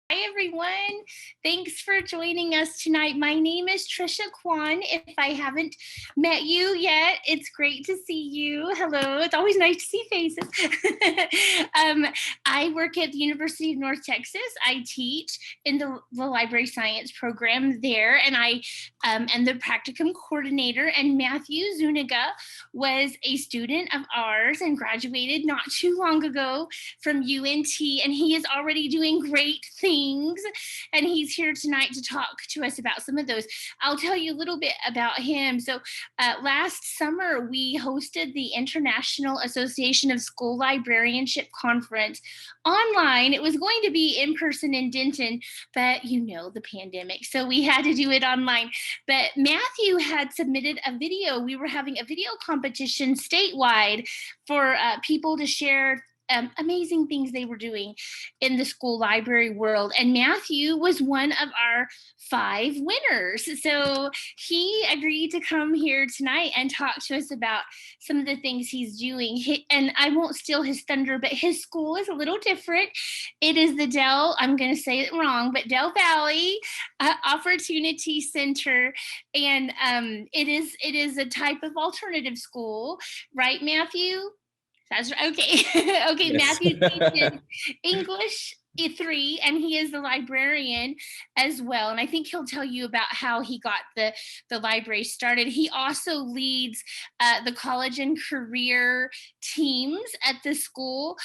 Hi, everyone. Thanks for joining us tonight. My name is Trisha Kwan. If I haven't met you yet, it's great to see you. Hello. It's always nice to see faces. I work at the University of North Texas. I teach in the library science program there, and I am the practicum coordinator. And Matthew Zuniga was a student of ours and graduated not too long ago from UNT, and he is already doing great things. And he's here tonight to talk to us about some of those. I'll tell you a little bit about him. So last summer, we hosted the International Association of School Librarianship Conference online. It was going to be in person in Denton, but you know, the pandemic. So we had to do it online. But Matthew had submitted a video. We were having a video competition statewide for people to share amazing things they were doing in the school library world. And Matthew was one of our 5 winners. So he agreed to come here tonight and talk to us about some of the things he's doing. And I won't steal his thunder, but his school is a little different. It is the Dell, I'm going to say it wrong, but Dell Valley Opportunity Center. And it is a type of alternative school, right, Matthew? That's right. Okay. Okay. Yes. Matthew teaches English 3, and he is the librarian as well. And I think he'll tell you about how he got the library started. He also leads the college and career teams at the school.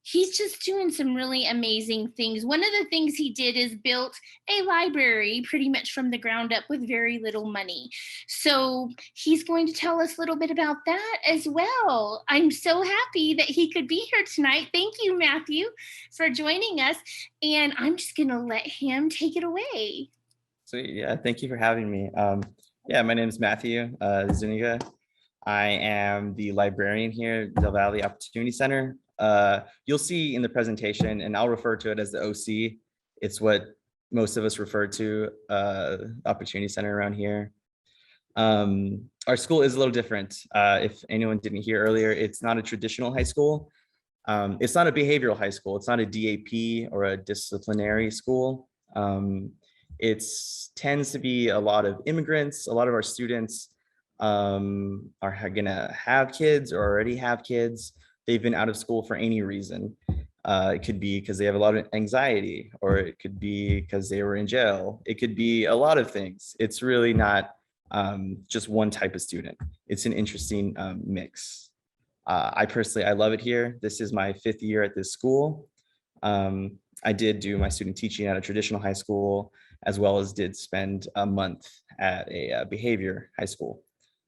He's just doing some really amazing things. One of the things he did is built a library pretty much from the ground up with very little money. So he's going to tell us a little bit about that as well. I'm so happy that he could be here tonight. Thank you, Matthew, for joining us. And I'm just going to let him take it away. Sweet. Yeah, thank you for having me. Yeah, my name is Matthew Zuniga. I am the librarian here at Del Valley Opportunity Center. You'll see in the presentation, and I'll refer to it as the OC. It's what most of us refer to Opportunity Center around here. Our school is a little different. If anyone didn't hear earlier, it's not a traditional high school. It's not a behavioral high school. It's not a DAP or a disciplinary school. It tends to be a lot of immigrants. A lot of our students are gonna have kids or already have kids. They've been out of school for any reason. It could be because they have a lot of anxiety, or it could be because they were in jail. It could be a lot of things. It's really not just one type of student. It's an interesting mix. I personally, I love it here. This is my 5th year at this school. I did do my student teaching at a traditional high school, as well as did spend a month at a behavior high school.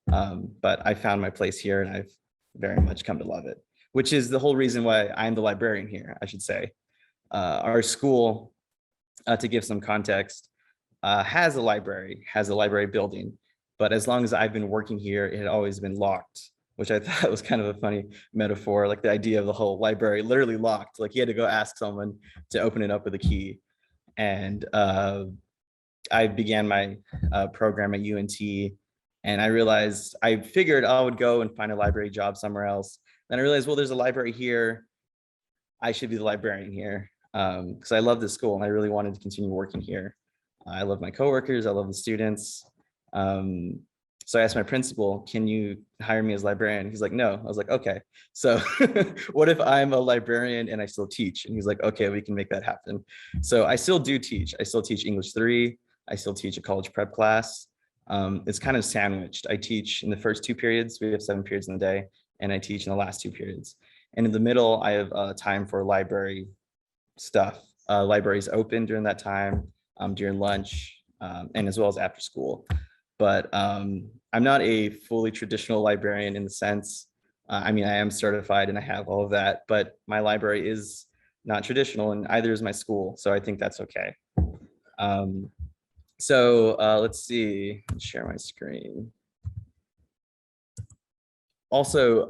But I found my place here, and I've very much come to love it, which is the whole reason why I'm the librarian here, I should say. Our school, to give some context, has a library building, but as long as I've been working here, it had always been locked, which I thought was kind of a funny metaphor, like the idea of the whole library literally locked, like you had to go ask someone to open it up with a key. And I began my program at UNT, and I realized, I figured I would go and find a library job somewhere else. Then I realized, well, there's a library here. I should be the librarian here, because I love this school and I really wanted to continue working here. I love my coworkers. I love the students. So I asked my principal, can you hire me as librarian? He's like, no. I was like, okay. So what if I'm a librarian and I still teach? And he's like, okay, we can make that happen. So I still do teach. I still teach English 3. I still teach a college prep class. It's kind of sandwiched. I teach in the first 2 periods. We have 7 periods in the day, and I teach in the last 2 periods. And in the middle, I have time for library stuff. Libraries open during that time, during lunch, and as well as after school. But I'm not a fully traditional librarian in the sense, I mean, I am certified and I have all of that, but my library is not traditional, and either is my school. So I think that's okay. Let's see, share my screen. Also,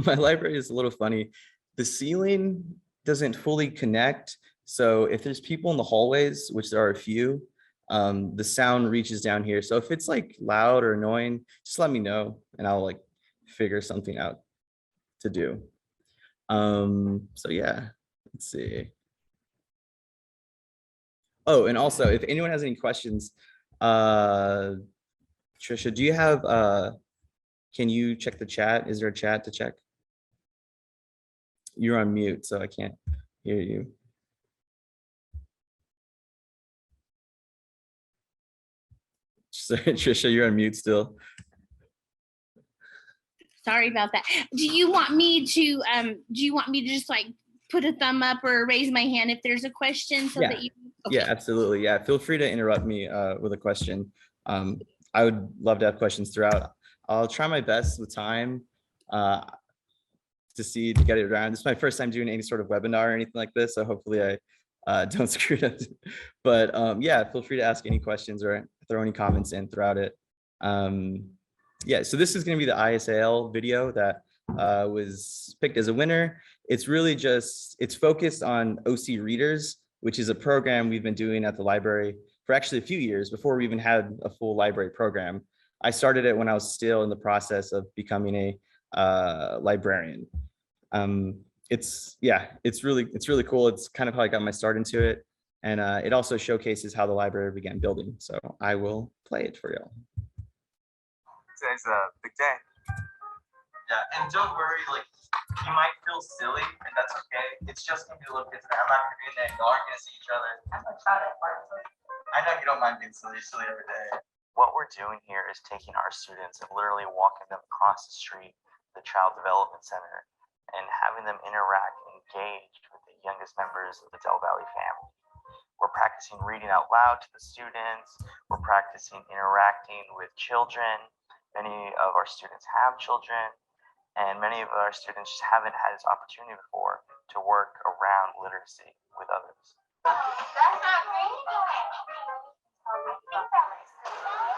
my library is a little funny. The ceiling doesn't fully connect. So if there's people in the hallways, which there are a few, the sound reaches down here. So if it's like loud or annoying, just let me know and I'll like figure something out to do. So yeah, let's see. Oh, and also if anyone has any questions, Trisha, do you have, can you check the chat? Is there a chat to check? You're on mute, so I can't hear you. Sorry, Trisha, you're on mute still. Sorry about that. Do you want me to just like put a thumb up or raise my hand if there's a question so that you Yeah, absolutely. Yeah, feel free to interrupt me with a question. I would love to have questions throughout. I'll try my best with time to get it around. This is my first time doing any sort of webinar or anything like this, so hopefully I don't screw it up. But yeah, feel free to ask any questions or throw any comments in throughout it. Yeah, so this is going to be the ISAL video that was picked as a winner. It's really just, it's focused on OC Readers, which is a program we've been doing at the library for actually a few years before we even had a full library program. I started it when I was still in the process of becoming a librarian. It's really cool. It's kind of how I got my start into it. And it also showcases how the library began building. So I will play it for y'all. Today's a big day. Yeah, and don't worry, like, you might feel silly, and that's okay. It's just gonna be a little bit today. I'm not gonna be in there, y'all aren't gonna see each other. I'm gonna try to I know you don't mind being silly, you're silly every day. What we're doing here is taking our students and literally walking them across the street, the Child Development Center, and having them interact and engage with the youngest members of the Del Valley family. We're practicing reading out loud to the students. We're practicing interacting with children. Many of our students have children, and many of our students just haven't had this opportunity before to work around literacy with others.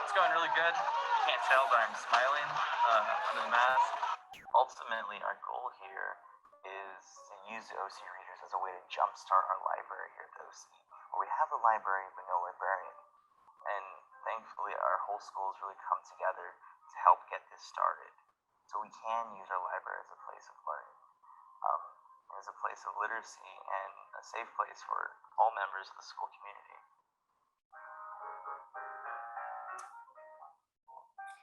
It's going really good. You can't tell, but I'm smiling under the mask. Ultimately, our goal here is to use the OC Readers as a way to jumpstart our library here at the OC. We have a library, but no librarian. And thankfully, our whole school has really come together to help get this started. So we can use our library as a place of learning, as a place of literacy, and a safe place for all members of the school community.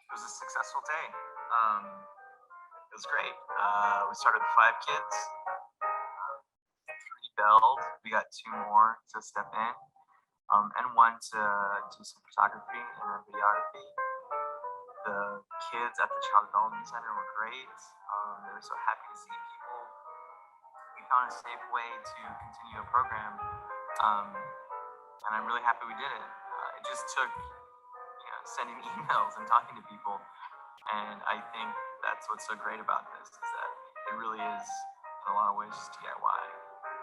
It was a successful day. It was great. We started with 5 kids. 3 belled. We got 2 more to step in, and 1 to do some photography and videography. The kids at the Child Development Center were great. They were so happy to see people. We found a safe way to continue a program, and I'm really happy we did it. It just took sending emails and talking to people, and I think that's what's so great about this, is that it really is in a lot of ways just DIY.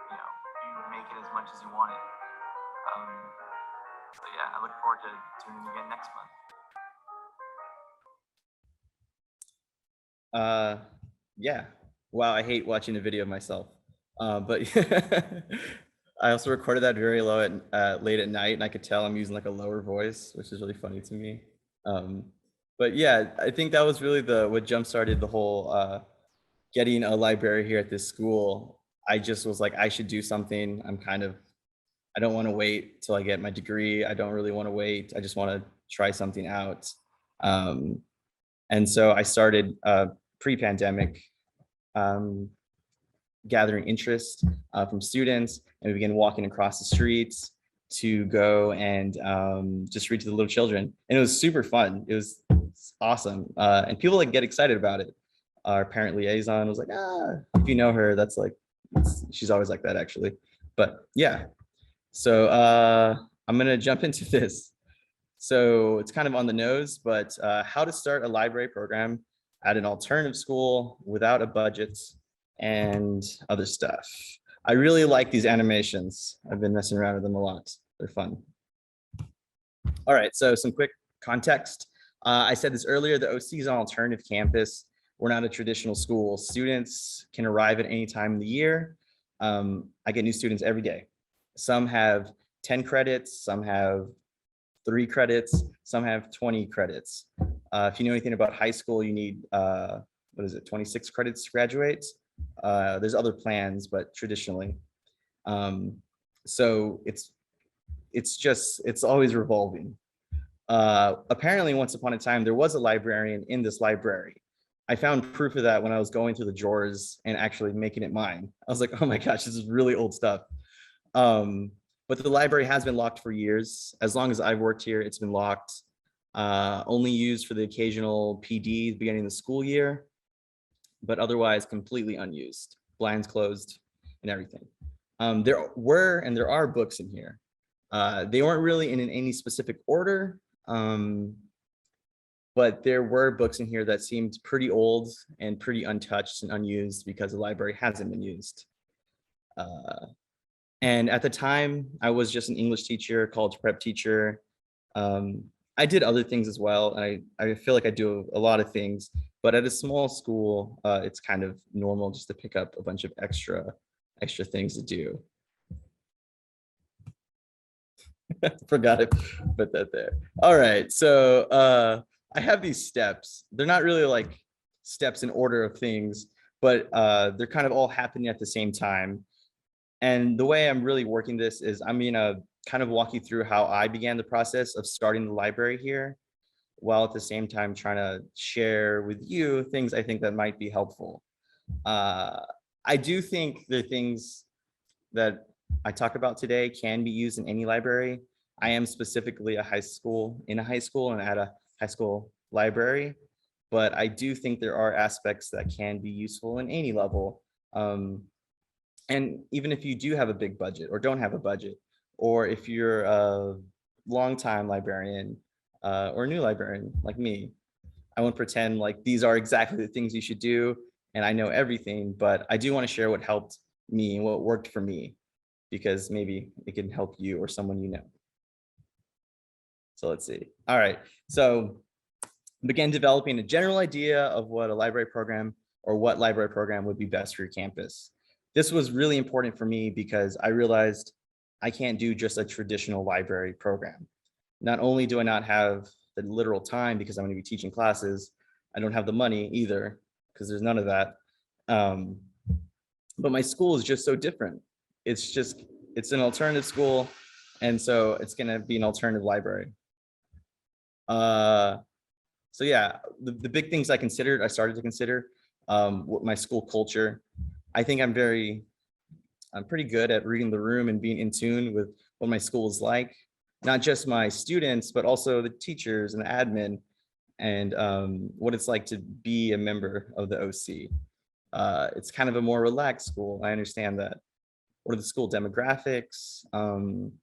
You make it as much as you want it. So yeah, I look forward to doing it again next month. Yeah, wow, I hate watching a video of myself, but I also recorded that very low at late at night, and I could tell I'm using like a lower voice, which is really funny to me. But yeah, I think that was really what jump started the whole getting a library here at this school. I just was like, I should do something. I don't want to wait till I get my degree. I don't really want to wait. I just want to try something out. And so I started pre-pandemic gathering interest from students, and we began walking across the streets to go and just read to the little children. And it was super fun. It was awesome. And people like get excited about it. Our parent liaison was like, if you know her, that's like, she's always like that actually. But yeah, so I'm gonna jump into this. So it's kind of on the nose, but how to start a library program at an alternative school without a budget and other stuff. I really like these animations. I've been messing around with them a lot. They're fun. All right, so some quick context. I said this earlier, the OC is an alternative campus. We're not a traditional school. Students can arrive at any time in the year. I get new students every day. Some have 10 credits, some have 3 credits, some have 20 credits. If you know anything about high school, you need, 26 credits to graduate. There's other plans, but traditionally. So it's it's always revolving. Apparently, once upon a time, there was a librarian in this library. I found proof of that when I was going through the drawers and actually making it mine. I was like, oh my gosh, this is really old stuff. But the library has been locked for years. As long as I've worked here, it's been locked. Only used for the occasional PD beginning of the school year, but otherwise completely unused, blinds closed and everything. There were and there are books in here. They weren't really in any specific order, but there were books in here that seemed pretty old and pretty untouched and unused because the library hasn't been used. And at the time, I was just an English teacher, college prep teacher. I did other things as well. And I feel like I do a lot of things, but at a small school, it's kind of normal just to pick up a bunch of extra things to do. Forgot to put that there. All right, so I have these steps. They're not really like steps in order of things, but they're kind of all happening at the same time. And the way I'm really working this is I'm gonna kind of walk you through how I began the process of starting the library here, while at the same time trying to share with you things I think that might be helpful. I do think the things that I talk about today can be used in any library. I am specifically in a high school and at a high school library, but I do think there are aspects that can be useful in any level. And even if you do have a big budget or don't have a budget, or if you're a longtime librarian or a new librarian like me, I won't pretend like these are exactly the things you should do and I know everything, but I do want to share what helped me and what worked for me, because maybe it can help you or someone you know. So let's see. All right, so begin developing a general idea of what a library program or what library program would be best for your campus. This was really important for me because I realized I can't do just a traditional library program. Not only do I not have the literal time because I'm going to be teaching classes, I don't have the money either because there's none of that. But my school is just so different. It's an alternative school, and so it's going to be an alternative library. So yeah, the big things I started to consider, what my school culture. I think I'm pretty good at reading the room and being in tune with what my school is like, not just my students, but also the teachers and the admin, and what it's like to be a member of the OC. It's kind of a more relaxed school. I understand that. What are the school demographics? I mean,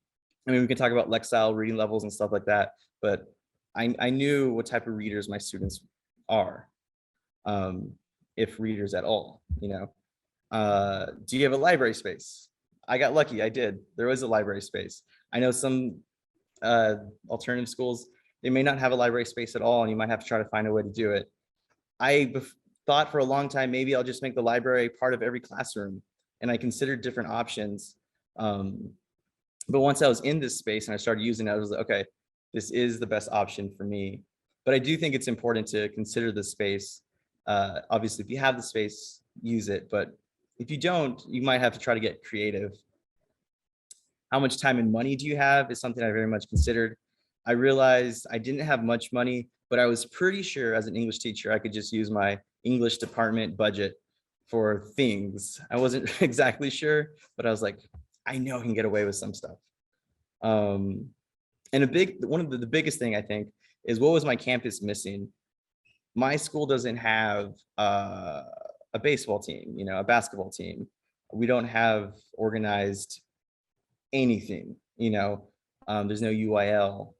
we can talk about Lexile reading levels and stuff like that, but I knew what type of readers my students are, if readers at all, you know. Do you have a library space? I got lucky, I did. There was a library space. I know some alternative schools, they may not have a library space at all, and you might have to try to find a way to do it. I thought for a long time, maybe I'll just make the library part of every classroom, and I considered different options. But once I was in this space and I started using it, I was like, okay, this is the best option for me. But I do think it's important to consider the space. Obviously, if you have the space, use it. But if you don't, you might have to try to get creative. How much time and money do you have is something I very much considered. I realized I didn't have much money, but I was pretty sure as an English teacher, I could just use my English department budget for things. I wasn't exactly sure, but I was like, I know I can get away with some stuff. And one of the biggest thing I think is, what was my campus missing? My school doesn't have a baseball team, you know, a basketball team. We don't have organized anything, you know. There's no UIL.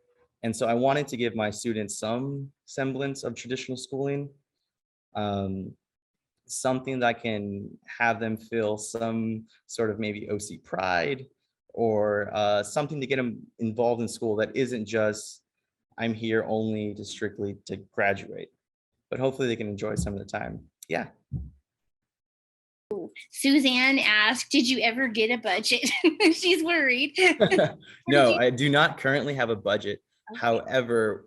And so I wanted to give my students some semblance of traditional schooling, something that can have them feel some sort of maybe OC pride, or something to get them involved in school that isn't just, I'm here only to strictly to graduate, but hopefully they can enjoy some of the time. Yeah. Suzanne asked, did you ever get a budget? She's worried. No, I do not currently have a budget. Okay. However,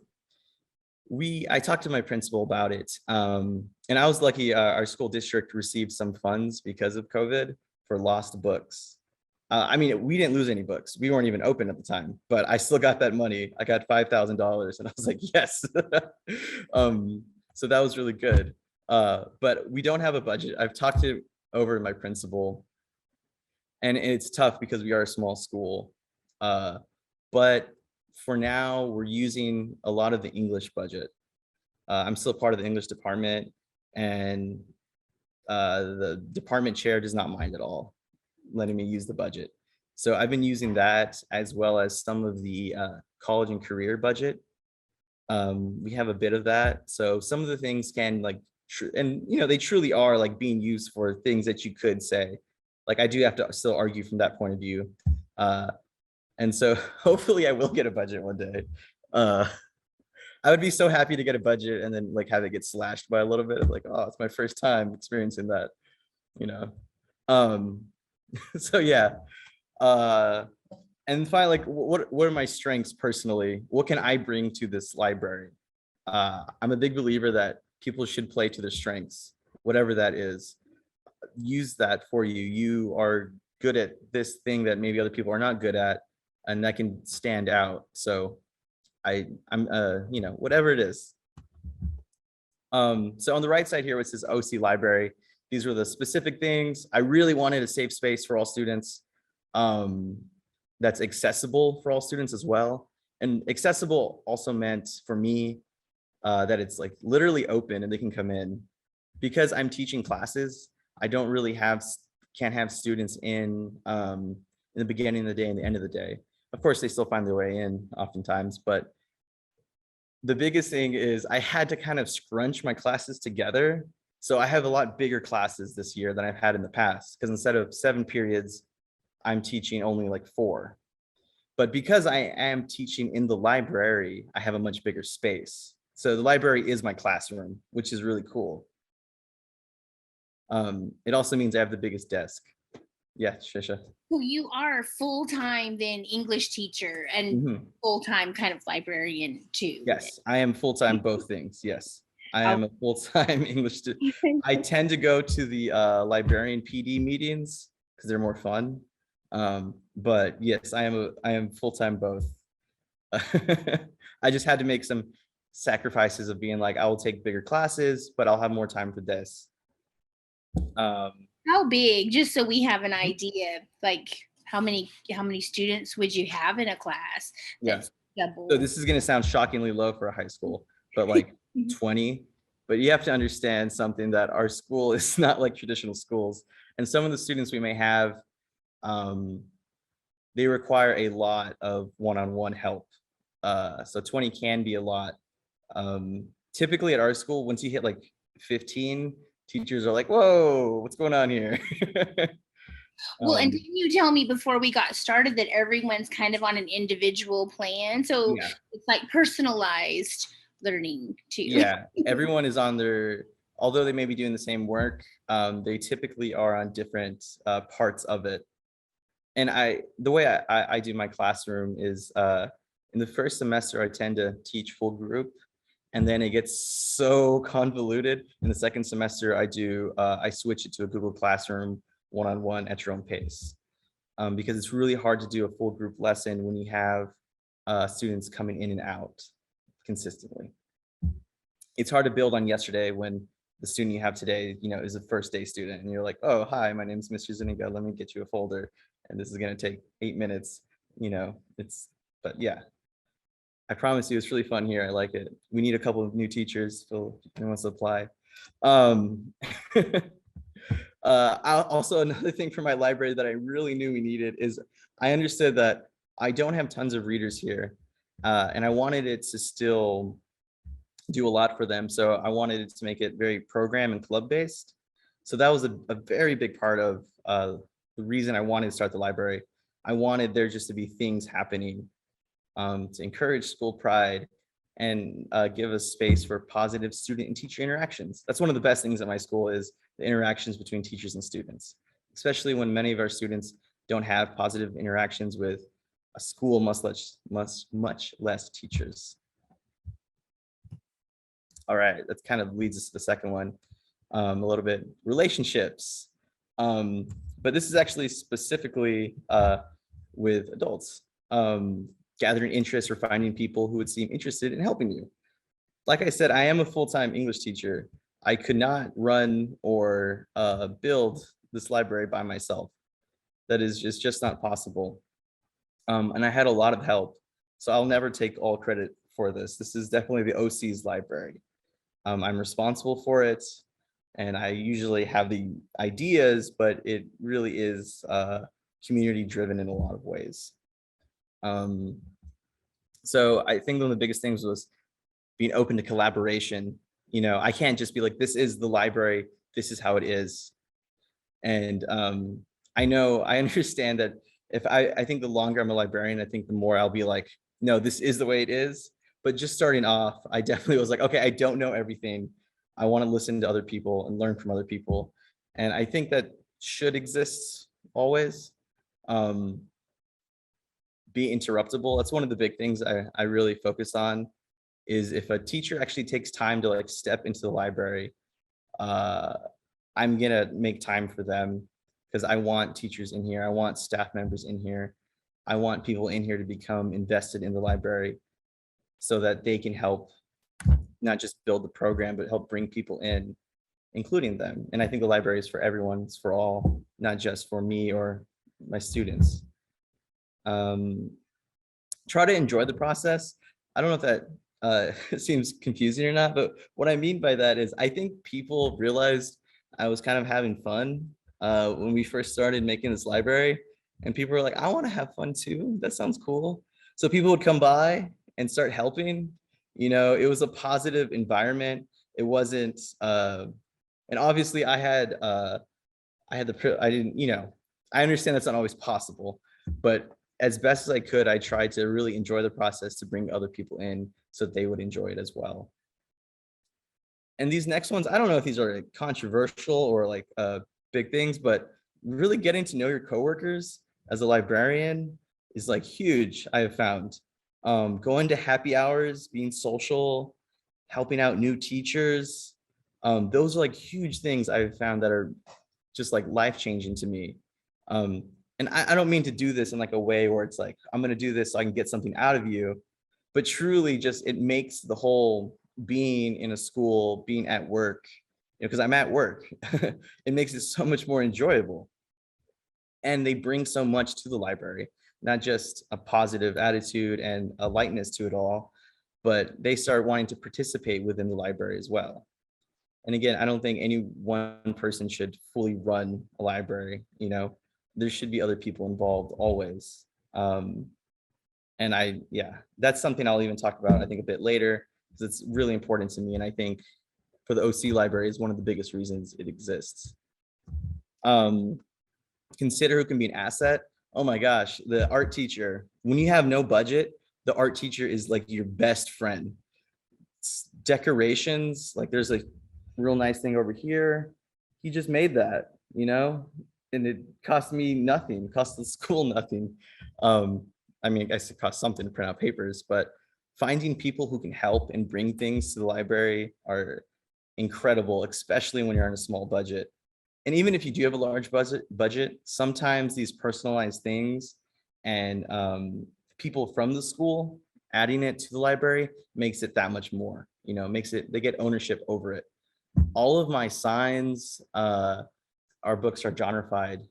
I talked to my principal about it, and I was lucky. Our school district received some funds because of COVID for lost books. I mean, we didn't lose any books. We weren't even open at the time, but I still got that money. I got $5,000 and I was like, yes. So that was really good. But we don't have a budget. I've talked to over my principal, and it's tough because we are a small school. But for now, we're using a lot of the English budget. I'm still part of the English department, and the department chair does not mind at all letting me use the budget. So I've been using that as well as some of the college and career budget. We have a bit of that. So some of the things can like, and you know, they truly are like being used for things that you could say. Like I do have to still argue from that point of view. And so hopefully I will get a budget one day. I would be so happy to get a budget and then like have it get slashed by a little bit. Like, oh, it's my first time experiencing that, you know. So yeah. And finally, like what are my strengths personally? What can I bring to this library? I'm a big believer that people should play to their strengths, whatever that is. Use that for you. You are good at this thing that maybe other people are not good at, and that can stand out. So I'm you know, whatever it is. So on the right side here, it says OC Library. These were the specific things. I really wanted a safe space for all students. That's accessible for all students as well. And accessible also meant for me that it's like literally open and they can come in. Because I'm teaching classes, I don't really can't have students in the beginning of the day and the end of the day. Of course, they still find their way in oftentimes, but the biggest thing is I had to kind of scrunch my classes together. So I have a lot bigger classes this year than I've had in the past, because instead of 7 periods, I'm teaching only like 4. But because I am teaching in the library, I have a much bigger space. So the library is my classroom, which is really cool. It also means I have the biggest desk. Yeah, Shisha. So you are full-time then English teacher and full-time kind of librarian too. Yes, I am full-time both things. Yes, I am a full-time English student. I tend to go to the librarian PD meetings because they're more fun. But yes, I am full-time both. I just had to make some sacrifices of being like, I will take bigger classes, but I'll have more time for this. How big, just so we have an idea, like how many students would you have in a class? Yeah. Double. So this is going to sound shockingly low for a high school, but like 20. But you have to understand something, that our school is not like traditional schools. And some of the students we may have, they require a lot of one-on-one help. So 20 can be a lot. Typically at our school, once you hit like 15, teachers are like, whoa, what's going on here? Well, and didn't you tell me before we got started that everyone's kind of on an individual plan? So yeah, it's like personalized learning too. Yeah, everyone is on their, although they may be doing the same work, they typically are on different parts of it. And the way I do my classroom is in the first semester, I tend to teach full group. And then it gets so convoluted. In the second semester, I switch it to a Google Classroom one-on-one at your own pace, because it's really hard to do a full group lesson when you have students coming in and out consistently. It's hard to build on yesterday when the student you have today, you know, is a first day student, and you're like, oh, hi, my name is Mr. Zuniga. Let me get you a folder, and this is going to take 8 minutes. You know, but yeah. I promise you, it's really fun here. I like it. We need a couple of new teachers, so if anyone wants to apply. Also, another thing for my library that I really knew we needed is I understood that I don't have tons of readers here, and I wanted it to still do a lot for them. So I wanted it to make it very program and club based. So that was a very big part of the reason I wanted to start the library. I wanted there just to be things happening to encourage school pride and give us space for positive student and teacher interactions. That's one of the best things at my school, is the interactions between teachers and students, especially when many of our students don't have positive interactions with a school, much less teachers. All right, that kind of leads us to the second one, a little bit, relationships. but this is actually specifically with adults, gathering interest or finding people who would seem interested in helping you. Like I said, I am a full-time English teacher. I could not run or build this library by myself. That is just not possible. And I had a lot of help. So I'll never take all credit for this. This is definitely the OC's library. I'm responsible for it, and I usually have the ideas, but it really is community driven in a lot of ways. So I think one of the biggest things was being open to collaboration. You know, I can't just be like, this is the library, this is how it is. And I understand that if I think the longer I'm a librarian, I think the more I'll be like, no, this is the way it is. But just starting off, I definitely was like, okay, I don't know everything. I want to listen to other people and learn from other people. And I think that should exist always. Be interruptible. That's one of the big things I really focus on, is if a teacher actually takes time to like step into the library, I'm gonna make time for them, because I want teachers in here. I want staff members in here. I want people in here to become invested in the library so that they can help not just build the program, but help bring people in, including them. And I think the library is for everyone, it's for all, not just for me or my students. Try to enjoy the process. I don't know if that seems confusing or not, but what I mean by that is I think people realized I was kind of having fun when we first started making this library, and people were like, I want to have fun too. That sounds cool. So people would come by and start helping. You know, it was a positive environment. It wasn't, and obviously I didn't, you know, I understand that's not always possible, but as best as I could, I tried to really enjoy the process to bring other people in so that they would enjoy it as well. And these next ones, I don't know if these are like controversial or like big things, but really getting to know your coworkers as a librarian is like huge, I have found. Going to happy hours, being social, helping out new teachers. Those are like huge things I've found that are just like life-changing to me. And I don't mean to do this in like a way where it's like, I'm gonna do this so I can get something out of you, but truly just, it makes the whole being in a school, being at work, you know, because I'm at work, it makes it so much more enjoyable. And they bring so much to the library, not just a positive attitude and a lightness to it all, but they start wanting to participate within the library as well. And again, I don't think any one person should fully run a library, you know, there should be other people involved always. And yeah, that's something I'll even talk about, I think, a bit later, because it's really important to me. And I think for the OC library is one of the biggest reasons it exists. Consider who can be an asset. Oh my gosh, the art teacher, when you have no budget, the art teacher is like your best friend. Decorations, like there's a real nice thing over here. He just made that, you know, and it cost me nothing, cost the school nothing. I mean, I guess it costs something to print out papers, but finding people who can help and bring things to the library are incredible, especially when you're on a small budget. And even if you do have a large budget, sometimes these personalized things and people from the school adding it to the library makes it that much more, you know, makes it, they get ownership over it. All of my signs, our books are genreified.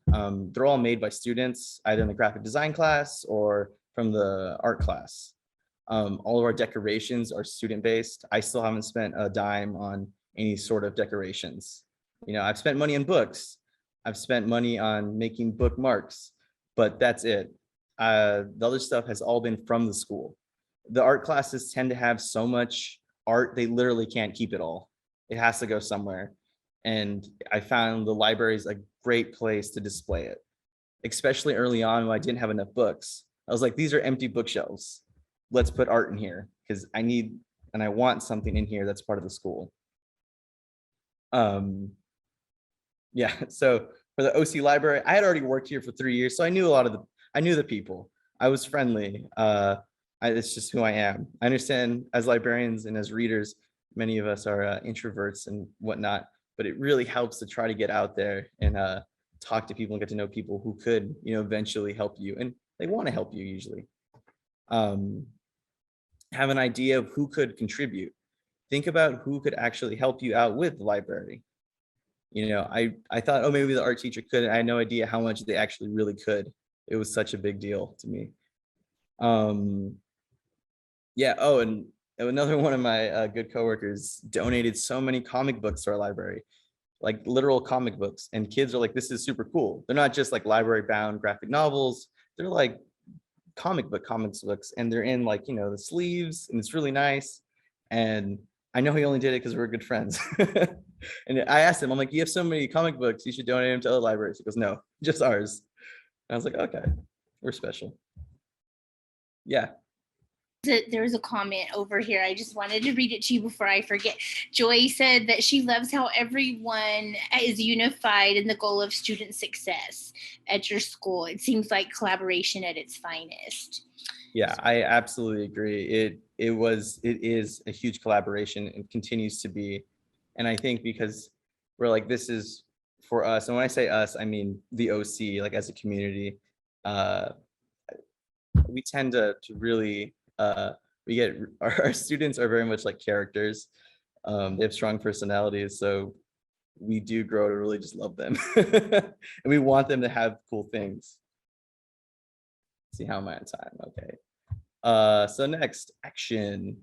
They're all made by students, either in the graphic design class or from the art class. All of our decorations are student-based. I still haven't spent a dime on any sort of decorations. You know, I've spent money on books. I've spent money on making bookmarks, but that's it. The other stuff has all been from the school. The art classes tend to have so much art, they literally can't keep it all. It has to go somewhere. And I found the library is a great place to display it, especially early on when I didn't have enough books. I was like, these are empty bookshelves. Let's put art in here because I need and I want something in here that's part of the school. Yeah, so for the OC library, I had already worked here for 3 years, so I knew the people. I was friendly. It's just who I am. I understand as librarians and as readers, many of us are introverts and whatnot, but it really helps to try to get out there and talk to people and get to know people who could, you know, eventually help you, and they want to help you usually. Have an idea of who could contribute. Think about who could actually help you out with the library. You know, I thought, oh, maybe the art teacher could. I had no idea how much they actually really could. It was such a big deal to me. Yeah. Oh, and another one of my good coworkers donated so many comic books to our library, like literal comic books. And kids are like, this is super cool. They're not just like library bound graphic novels. They're like comics books, and they're in like, you know, the sleeves, and it's really nice. And I know he only did it because we're good friends. And I asked him, I'm like, you have so many comic books, you should donate them to other libraries. He goes, no, just ours. And I was like, okay, we're special. Yeah. There was a comment over here. I just wanted to read it to you before I forget. Joy said that she loves how everyone is unified in the goal of student success at your school. It seems like collaboration at its finest. Yeah, I absolutely agree. It is a huge collaboration and continues to be. And I think because we're like, this is for us. And when I say us, I mean the OC, like as a community, we tend to really, we get, our students are very much like characters. They have strong personalities. So we do grow to really just love them. And we want them to have cool things. See, how am I on time? Okay. So next, action.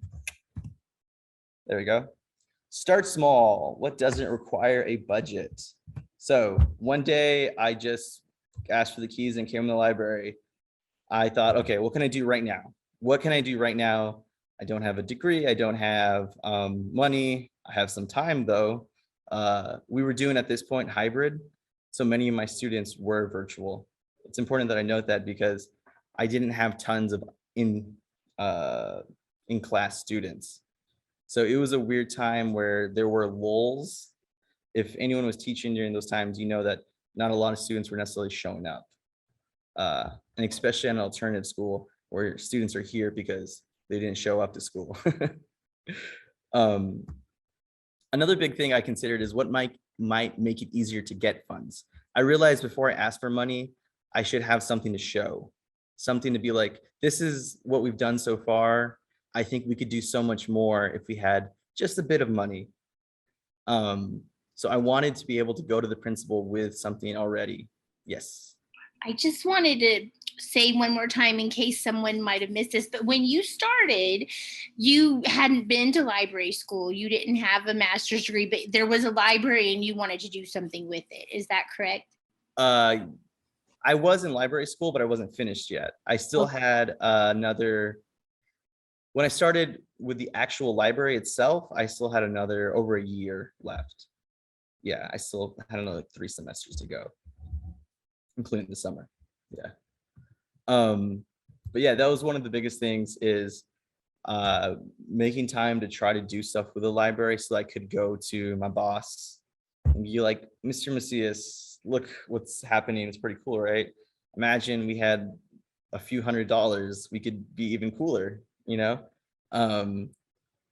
There we go. Start small. What doesn't require a budget? So one day I just asked for the keys and came to the library. I thought, okay, what can I do right now? What can I do right now? I don't have a degree. I don't have money. I have some time though. We were doing at this point hybrid. So many of my students were virtual. It's important that I note that because I didn't have tons of in-class students. So it was a weird time where there were lulls. If anyone was teaching during those times, you know that not a lot of students were necessarily showing up. And especially in an alternative school where students are here because they didn't show up to school. Another big thing I considered is what might make it easier to get funds. I realized before I asked for money, I should have something to show, something to be like, this is what we've done so far. I think we could do so much more if we had just a bit of money. So I wanted to be able to go to the principal with something already. Yes. I just wanted to say one more time in case someone might have missed this, but when you started, you hadn't been to library school. You didn't have a master's degree, but there was a library and you wanted to do something with it. Is that correct? I was in library school, but I wasn't finished yet. I still had another, when I started with the actual library itself, I still had another over a year left. Yeah, I still had another 3 semesters to go, including the summer. Yeah. But yeah, that was one of the biggest things is making time to try to do stuff with the library so I could go to my boss and be like, Mr. Macias, look what's happening. It's pretty cool, right? Imagine we had a few $100s, we could be even cooler, you know?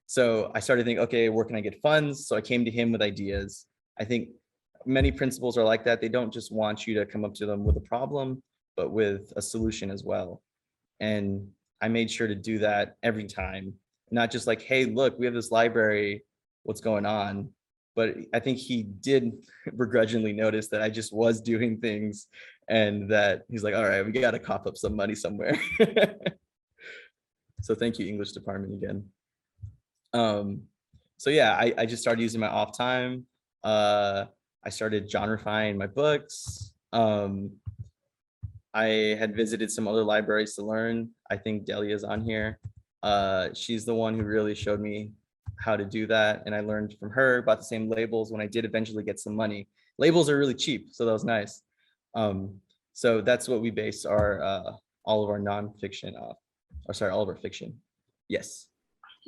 So I started thinking, okay, where can I get funds? So I came to him with ideas. I think many principals are like that. They don't just want you to come up to them with a problem, but with a solution as well. And I made sure to do that every time, not just like, hey, look, we have this library, what's going on? But I think he did begrudgingly notice that I just was doing things and that he's like, all right, we got to cough up some money somewhere. So thank you, English department again. So yeah, I just started using my off time. I started genrifying my books. I had visited some other libraries to learn. I think Delia's on here. She's the one who really showed me how to do that. And I learned from her about the same labels when I did eventually get some money. Labels are really cheap, so that was nice. So that's what we base our all of our nonfiction off, or sorry, all of our fiction. Yes.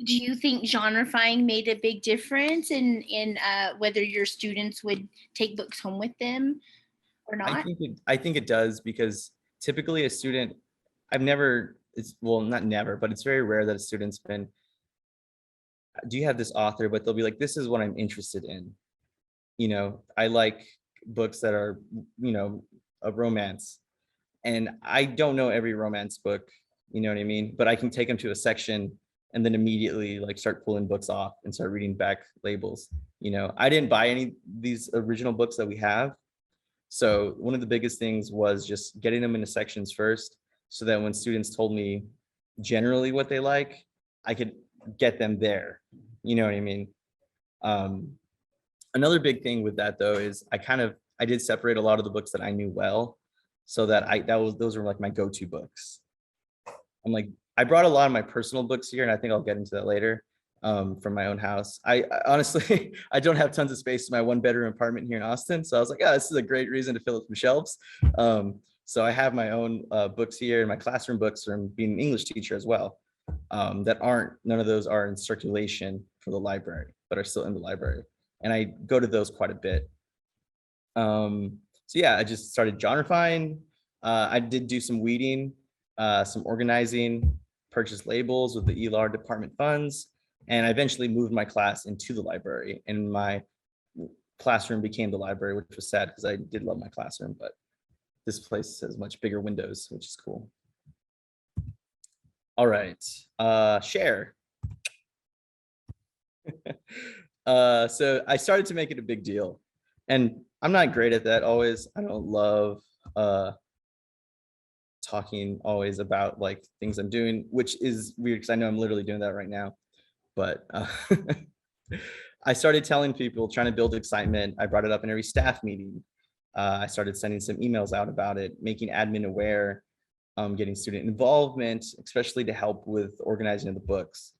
Do you think genrifying made a big difference in whether your students would take books home with them or not? I think it does, because typically a student, well, not never, but it's very rare that a student's been, do you have this author? But they'll be like, this is what I'm interested in. You know, I like books that are, a romance. And I don't know every romance book, you know what I mean? But I can take them to a section and then immediately like start pulling books off and start reading back labels. I didn't buy any of these original books that we have. So one of the biggest things was just getting them into sections first, so that when students told me generally what they like, I could get them there. You know what I mean? Another big thing with that though is I did separate a lot of the books that I knew well, so that those were like my go-to books. I brought a lot of my personal books here, and I think I'll get into that later, from my own house. I honestly, I don't have tons of space in my 1-bedroom apartment here in Austin. So I was like, yeah, this is a great reason to fill up some shelves. So I have my own books here, and my classroom books from being an English teacher as well, none of those are in circulation for the library, but are still in the library. And I go to those quite a bit. So yeah, I just started genrifying. I did do some weeding, some organizing, purchased labels with the ELAR department funds, and I eventually moved my class into the library, and my classroom became the library, which was sad because I did love my classroom, but this place has much bigger windows, which is cool. All right, share. So I started to make it a big deal, and I'm not great at that always. I don't love talking always about like things I'm doing, which is weird because I know I'm literally doing that right now. But I started telling people, trying to build excitement. I brought it up in every staff meeting. I started sending some emails out about it, making admin aware, getting student involvement, especially to help with organizing of the books.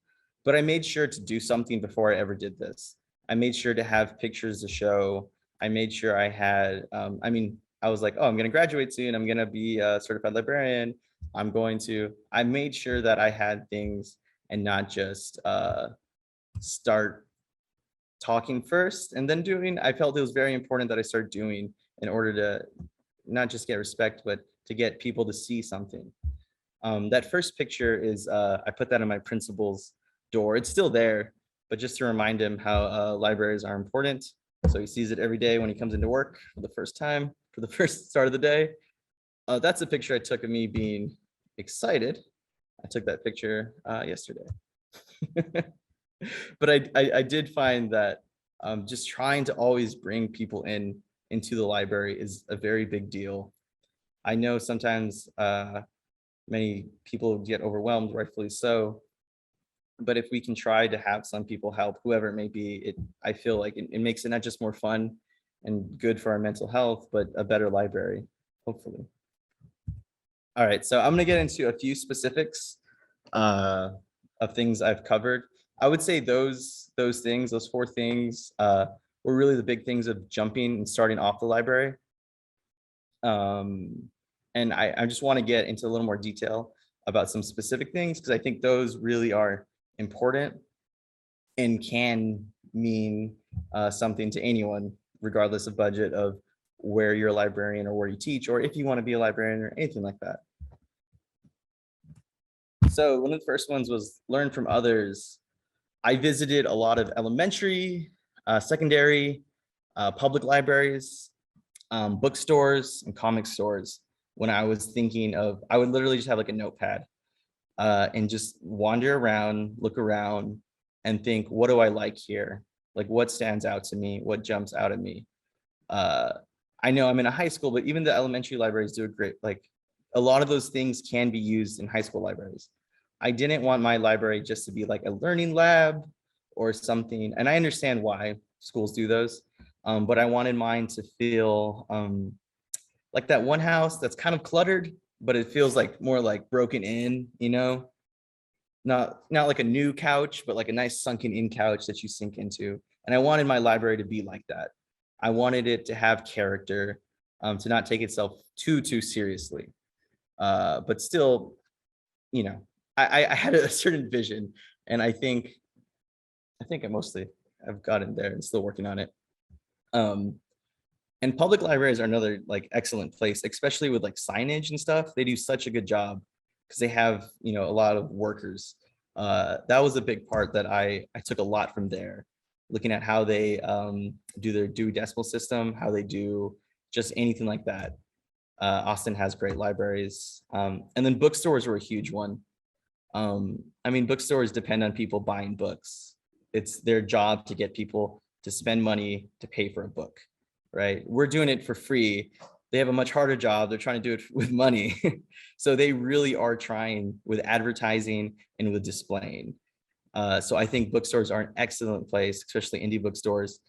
But I made sure to do something before I ever did this. I made sure to have pictures to show. I made sure I had, I was like, oh, I'm going to graduate soon. I'm going to be a certified librarian. I made sure that I had things and not just start talking first and then doing. I felt it was very important that I start doing in order to not just get respect, but to get people to see something. That first picture is, I put that on my principal's door. It's still there, but just to remind him how libraries are important. So he sees it every day when he comes into work for the first time, for the first start of the day. That's a picture I took of me being excited. I took that picture yesterday. But I did find that just trying to always bring people into the library is a very big deal. I know sometimes many people get overwhelmed, rightfully so. But if we can try to have some people help, whoever it may be, I feel like it makes it not just more fun and good for our mental health, but a better library, hopefully. All right, so I'm gonna get into a few specifics of things I've covered. I would say those things, those 4 things, were really the big things of jumping and starting off the library. And I just want to get into a little more detail about some specific things, because I think those really are important and can mean something to anyone, regardless of budget, of where you're a librarian or where you teach, or if you want to be a librarian or anything like that. So one of the first ones was learn from others. I visited a lot of elementary, secondary, public libraries, bookstores, and comic stores when I was thinking of, I would literally just have like a notepad and just wander around, look around, and think, what do I like here? Like, what stands out to me? What jumps out at me? I know I'm in a high school, but even the elementary libraries do a great, like, a lot of those things can be used in high school libraries. I didn't want my library just to be like a learning lab or something, and I understand why schools do those, but I wanted mine to feel like that one house that's kind of cluttered, but it feels like more like broken in, not like a new couch, but like a nice sunken in couch that you sink into. And I wanted my library to be like that. I wanted it to have character, to not take itself too seriously, but still, I had a certain vision, and I think I've gotten there and still working on it. And public libraries are another like excellent place, especially with like signage and stuff. They do such a good job because they have, a lot of workers. That was a big part that I took a lot from there, looking at how they do their Dewey Decimal System, how they do just anything like that. Austin has great libraries. And then bookstores were a huge one. I mean, bookstores depend on people buying books. It's their job to get people to spend money to pay for a book, right? We're doing it for free. They have a much harder job. They're trying to do it with money. So they really are trying with advertising and with displaying. So I think bookstores are an excellent place, especially indie bookstores,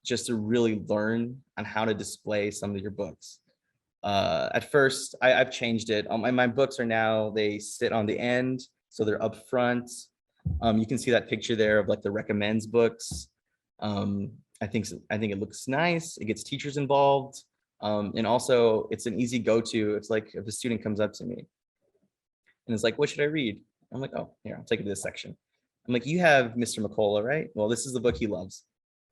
just to really learn on how to display some of your books. At first, I've changed it. My books are now, they sit on the end, so they're up front. You can see that picture there of like the recommends books. I think it looks nice. It gets teachers involved. And also it's an easy go-to. It's like if a student comes up to me and it's like, what should I read? I'm like, oh, here, I'll take it to this section. I'm like, you have Mr. McCullough, right? Well, this is the book he loves.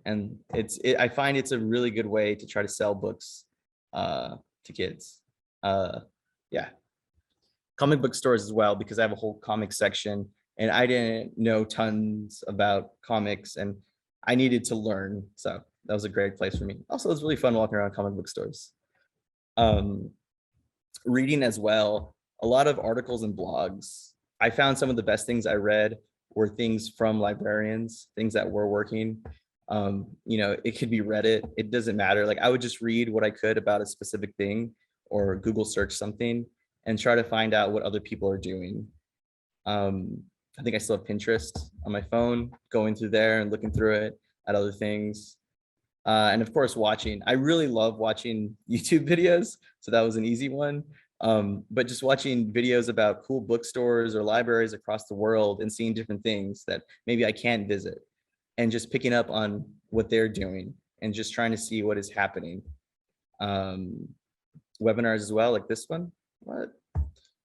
And I find it's a really good way to try to sell books to kids. Yeah. Comic book stores as well, because I have a whole comic section and I didn't know tons about comics and I needed to learn. So that was a great place for me. Also, it was really fun walking around comic book stores. Reading as well, a lot of articles and blogs. I found some of the best things I read were things from librarians, things that were working. You know, it could be Reddit, it doesn't matter. Like I would just read what I could about a specific thing or Google search something and try to find out what other people are doing. I think I still have Pinterest on my phone, going through there and looking through it at other things. And of course, watching. I really love watching YouTube videos, so that was an easy one. But just watching videos about cool bookstores or libraries across the world and seeing different things that maybe I can't visit, and just picking up on what they're doing and just trying to see what is happening. Webinars as well, like this one. What?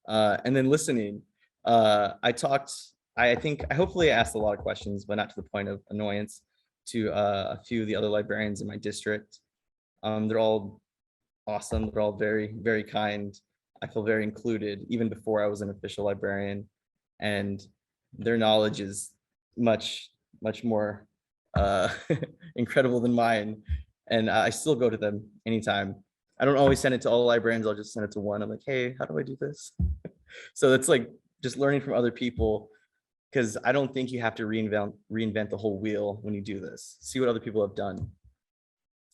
And then listening. I think I hopefully asked a lot of questions, but not to the point of annoyance, to a few of the other librarians in my district. They're all awesome. They're all very, very kind. I feel very included even before I was an official librarian, and their knowledge is much more incredible than mine. And I still go to them anytime. I don't always send it to all the librarians. I'll just send it to one. I'm like, hey, how do I do this? So it's like just learning from other people, because I don't think you have to reinvent the whole wheel when you do this. See what other people have done.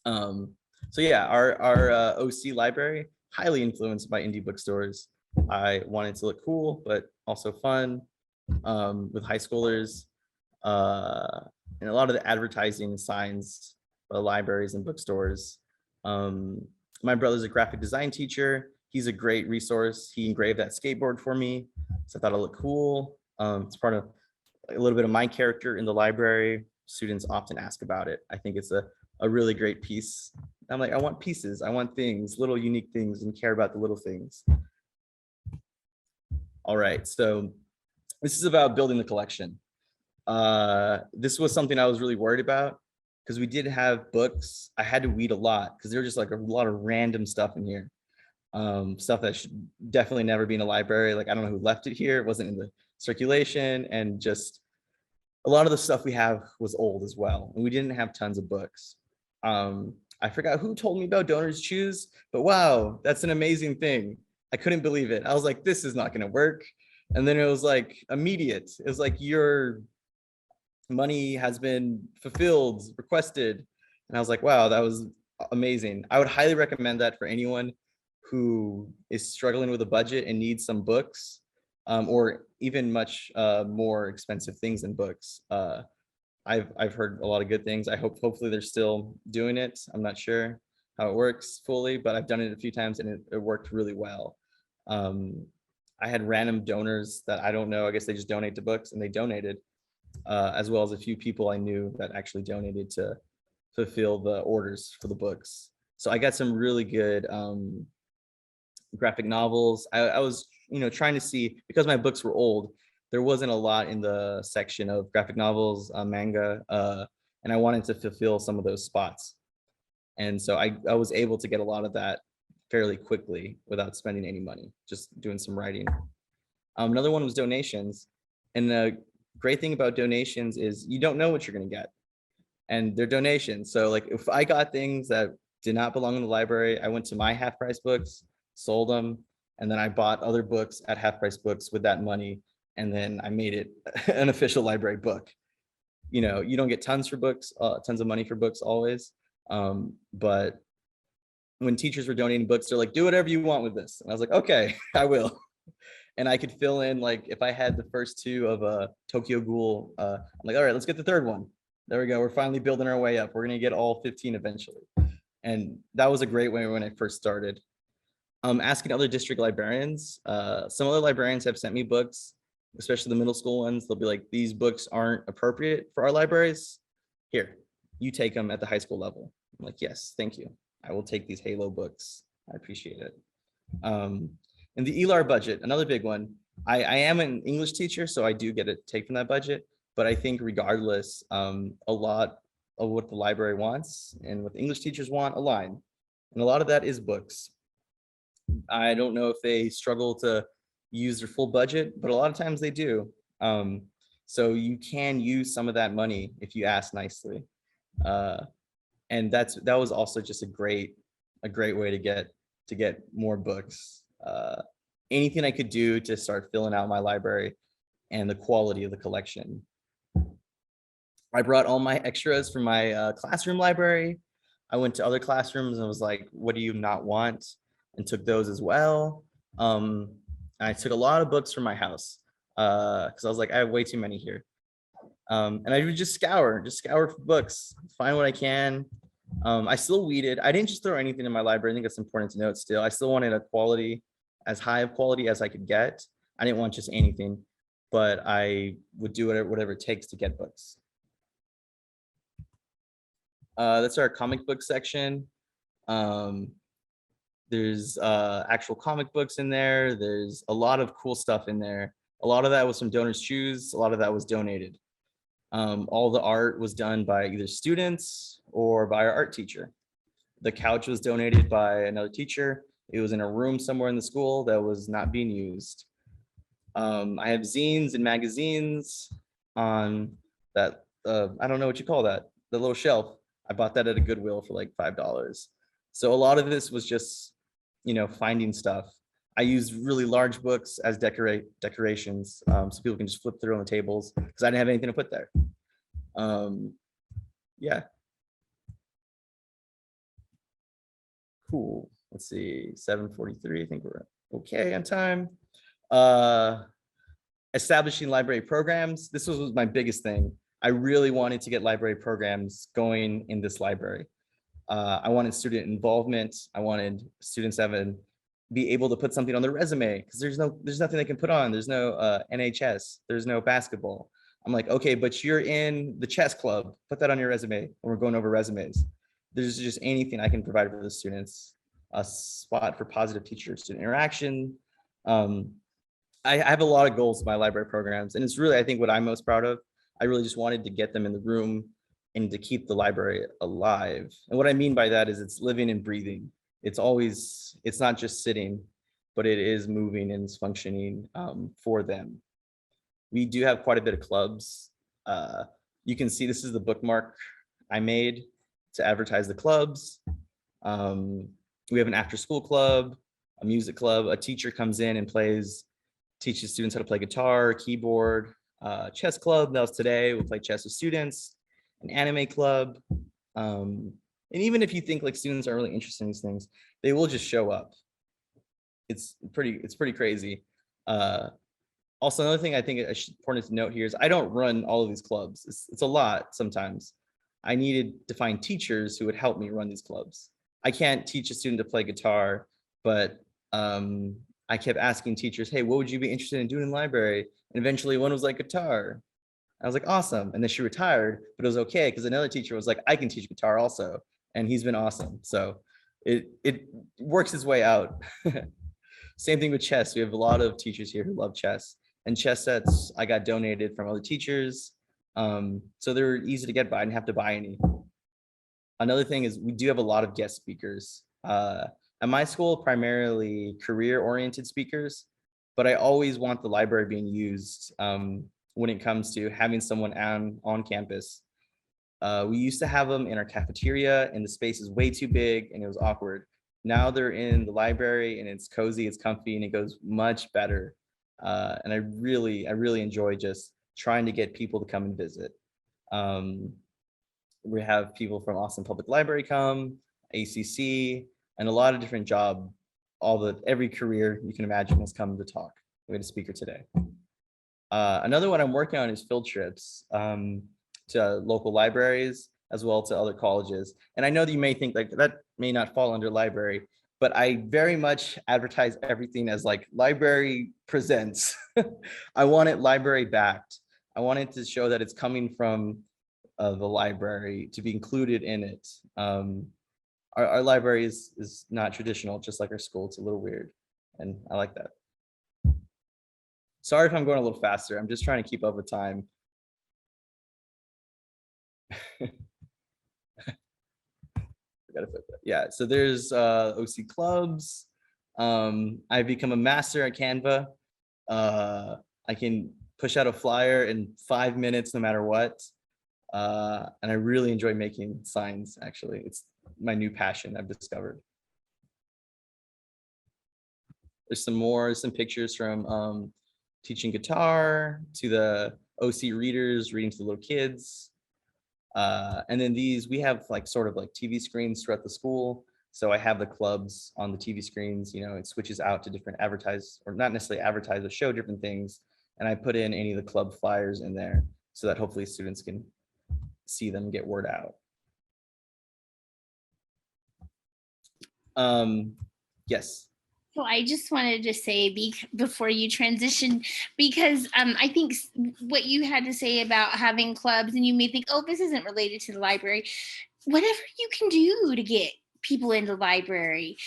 So yeah, our OC library, highly influenced by indie bookstores. I wanted to look cool, but also fun with high schoolers. And a lot of the advertising and signs by libraries and bookstores. My brother's a graphic design teacher. He's a great resource. He engraved that skateboard for me, so I thought it looked cool. It's part of a little bit of my character in the library. Students often ask about it. I think it's a really great piece. I'm like, I want pieces. I want things, little unique things, and care about the little things. All right, so this is about building the collection. This was something I was really worried about because we did have books. I had to weed a lot because there were just like a lot of random stuff in here. Stuff that should definitely never be in a library. Like, I don't know who left it here. It wasn't in the circulation, and just a lot of the stuff we have was old as well. And we didn't have tons of books. I forgot who told me about Donors Choose, but wow, that's an amazing thing. I couldn't believe it. I was like, this is not going to work. And then it was like immediate. It was like, your money has been fulfilled, requested. And I was like, wow, that was amazing. I would highly recommend that for anyone who is struggling with a budget and needs some books, or even much more expensive things than books. I've heard a lot of good things. Hopefully they're still doing it. I'm not sure how it works fully, but I've done it a few times and it worked really well. I had random donors that I don't know. I guess they just donate to books, and they donated, as well as a few people I knew that actually donated to fulfill the orders for the books. So I got some really good graphic novels. I was, trying to see, because my books were old, there wasn't a lot in the section of graphic novels, manga, and I wanted to fulfill some of those spots. And so I was able to get a lot of that fairly quickly without spending any money, just doing some writing. Another one was donations. And the great thing about donations is you don't know what you're going to get. and they're donations. So like if I got things that did not belong in the library, I went to my half price books, sold them, and then I bought other books at half price books with that money, and then I made it an official library book. You know, you don't get tons for books, tons of money for books always, but when teachers were donating books, they're like, do whatever you want with this. And I was like, okay, I will. And I could fill in, like, if I had the first two of a Tokyo Ghoul, I'm like, all right, let's get the third one. There we go. We're finally building our way up. We're going to get all 15 eventually. And that was a great way when I first started. Asking other district librarians. Some other librarians have sent me books, especially the middle school ones. They'll be like, these books aren't appropriate for our libraries. Here, you take them at the high school level. I'm like, yes, thank you. I will take these Halo books. I appreciate it. And the ELAR budget, another big one. I am an English teacher, so I do get a take from that budget. But I think regardless, a lot of what the library wants and what the English teachers want align. And a lot of that is books. I don't know if they struggle to use their full budget, but a lot of times they do. So you can use some of that money if you ask nicely. And that was also just a great way to get more books. Anything I could do to start filling out my library and the quality of the collection. I brought all my extras from my classroom library. I went to other classrooms and was like, what do you not want? And took those as well. I took a lot of books from my house because I was like, I have way too many here. And I would just scour for books, find what I can. I still weeded. I didn't just throw anything in my library. I think that's important to note still. I still wanted a quality, as high of quality as I could get. I didn't want just anything, but I would do whatever it takes to get books. That's our comic book section. There's actual comic books in there. There's a lot of cool stuff in there. A lot of that was from Donors Choose. A lot of that was donated. All the art was done by either students or by our art teacher. The couch was donated by another teacher. It was in a room somewhere in the school that was not being used. I have zines and magazines on that, I don't know what you call that, the little shelf. I bought that at a Goodwill for like $5. So a lot of this was just, finding stuff. I used really large books as decorations, so people can just flip through on the tables because I didn't have anything to put there. Yeah. Cool. Let's see, 7:43. I think we're okay on time. Establishing library programs. This was my biggest thing. I really wanted to get library programs going in this library. I wanted student involvement. I wanted students to be able to put something on their resume because there's nothing they can put on. There's no NHS. There's no basketball. I'm like, okay, but you're in the chess club. Put that on your resume when we're going over resumes. There's just anything I can provide for the students. A spot for positive teacher-student interaction. I have a lot of goals in my library programs, and it's really, I think, what I'm most proud of. I really just wanted to get them in the room and to keep the library alive. And what I mean by that is it's living and breathing. It's not just sitting, but it is moving and it's functioning for them. We do have quite a bit of clubs. You can see this is the bookmark I made to advertise the clubs. We have an after-school club, a music club. A teacher comes in and teaches students how to play guitar, keyboard. Chess club, that was today. We'll play chess with students. An anime club. And even if you think like students are really interested in these things, they will just show up. It's pretty crazy. Also, another thing I think it's important to note here is I don't run all of these clubs. It's a lot sometimes. I needed to find teachers who would help me run these clubs. I can't teach a student to play guitar, but I kept asking teachers, hey, what would you be interested in doing in the library? And eventually one was like guitar. I was like, awesome. And then she retired, but it was okay because another teacher was like, I can teach guitar also. And he's been awesome. So it works its way out. Same thing with chess. We have a lot of teachers here who love chess. And chess sets I got donated from other teachers. So they're easy to get by. I didn't have to buy any. Another thing is we do have a lot of guest speakers. At my school, primarily career-oriented speakers, but I always want the library being used when it comes to having someone on campus We used to have them in our cafeteria and the space is way too big and it was awkward. Now they're in the library and it's cozy, it's comfy, and it goes much better. And I really enjoy just trying to get people to come and visit. We have people from Austin Public Library come, ACC, and a lot of different every career you can imagine has come to talk. We had a speaker today. Another one I'm working on is field trips to local libraries as well to other colleges. And I know that you may think like that may not fall under library, but I very much advertise everything as like library presents. I want it library backed. I want it to show that it's coming from the library to be included in it. Our library is not traditional, just like our school. It's a little weird, and I like that. Sorry if I'm going a little faster. I'm just trying to keep up with time. Yeah, so there's OC clubs. I've become a master at Canva. I can push out a flyer in 5 minutes, no matter what. And I really enjoy making signs, actually. It's my new passion I've discovered. There's some pictures from teaching guitar to the OC readers, reading to the little kids. And then we have like sort of like TV screens throughout the school. So I have the clubs on the TV screens, you know, it switches out to different or not necessarily advertise, but show different things. And I put in any of the club flyers in there so that hopefully students can see them, get word out. Yes. So I just wanted to say before you transition, because I think what you had to say about having clubs, and you may think, oh, this isn't related to the library. Whatever you can do to get people into the library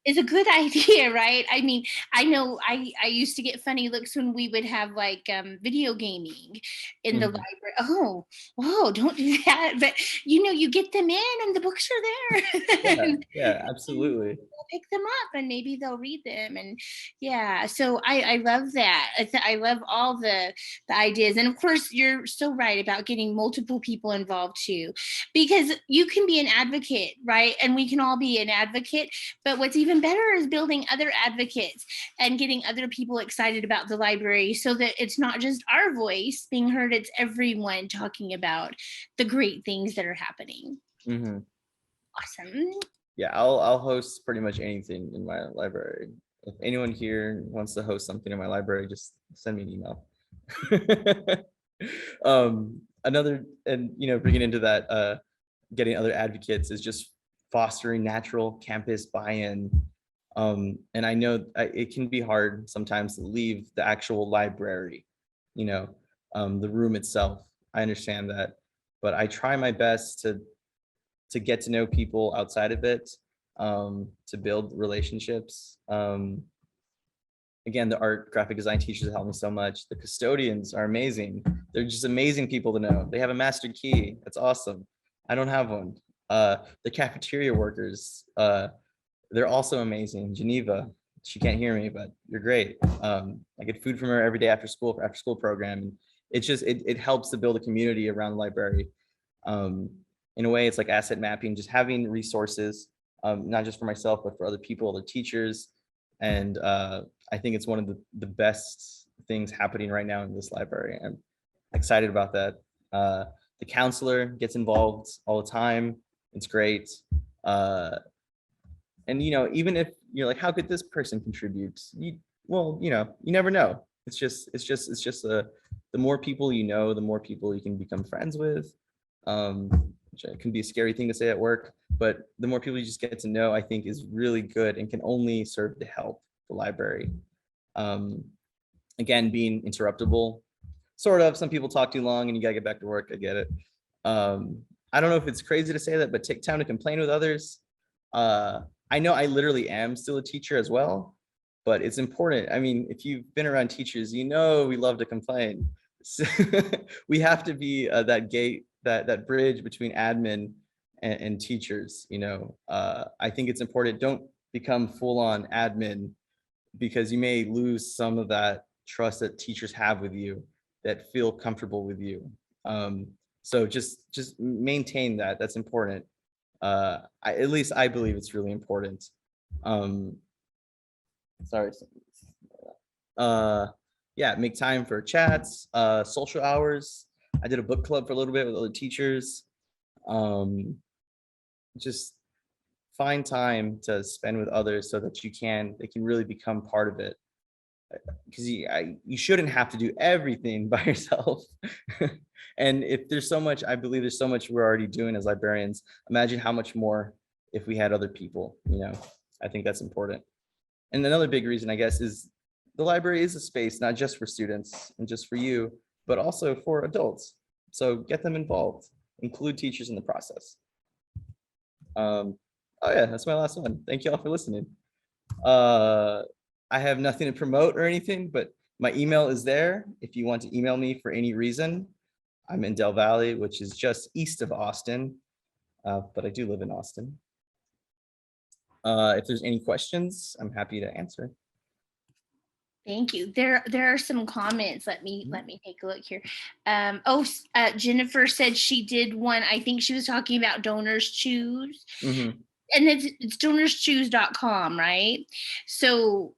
is a good idea, right? I mean, I know I used to get funny looks when we would have like video gaming in the library. Oh, don't do that. But you know, you get them in and the books are there. Yeah, absolutely. Pick them up and maybe they'll read them. And yeah, so I love that. I love all the ideas. And of course, you're so right about getting multiple people involved too, because you can be an advocate, right? And we can all be an advocate, but what's even better is building other advocates and getting other people excited about the library so that it's not just our voice being heard, it's everyone talking about the great things that are happening. Awesome. Yeah, I'll host pretty much anything in my library. If anyone here wants to host something in my library, just send me an email. Bringing into that, getting other advocates is just fostering natural campus buy-in. And I know it can be hard sometimes to leave the actual library, the room itself. I understand that, but I try my best to get to know people outside of it, to build relationships. Again, the art graphic design teachers help me so much. The custodians are amazing. They're just amazing people to know. They have a master key. That's awesome. I don't have one. The cafeteria workers, they're also amazing. Geneva, she can't hear me, but you're great. I get food from her every day after school program. And it's just, it helps to build a community around the library. In a way, it's like asset mapping, just having resources, not just for myself, but for other people, other teachers. And I think it's one of the best things happening right now in this library. I'm excited about that. The counselor gets involved all the time. It's great. And, even if you're like, how could this person contribute? You never know. It's just the more people the more people you can become friends with. Which can be a scary thing to say at work, but the more people you just get to know, I think is really good and can only serve to help the library. Again, being interruptible, sort of. Some people talk too long and you gotta get back to work. I get it. I don't know if it's crazy to say that, but take time to complain with others. I know I literally am still a teacher as well, but it's important. I mean, if you've been around teachers, we love to complain. So we have to be that gate, that bridge between admin and teachers. I think it's important. Don't become full-on admin, because you may lose some of that trust that teachers have with you, that feel comfortable with you. So just maintain that. That's important. At least I believe it's really important. Sorry. Yeah, make time for chats, social hours. I did a book club for a little bit with other teachers. Just find time to spend with others so that they can really become part of it. Because you shouldn't have to do everything by yourself. And if there's so much, I believe there's so much we're already doing as librarians. Imagine how much more if we had other people, I think that's important. And another big reason, I guess, is the library is a space not just for students and just for you, but also for adults. So get them involved, include teachers in the process. Oh yeah, that's my last one. Thank you all for listening. I have nothing to promote or anything, but my email is there. If you want to email me for any reason, I'm in Del Valley, which is just east of Austin, but I do live in Austin. If there's any questions, I'm happy to answer. Thank you. There are some comments. Let me take a look here. Jennifer said she did one. I think she was talking about Donors Choose. Mm-hmm. And it's donorschoose.com, right? So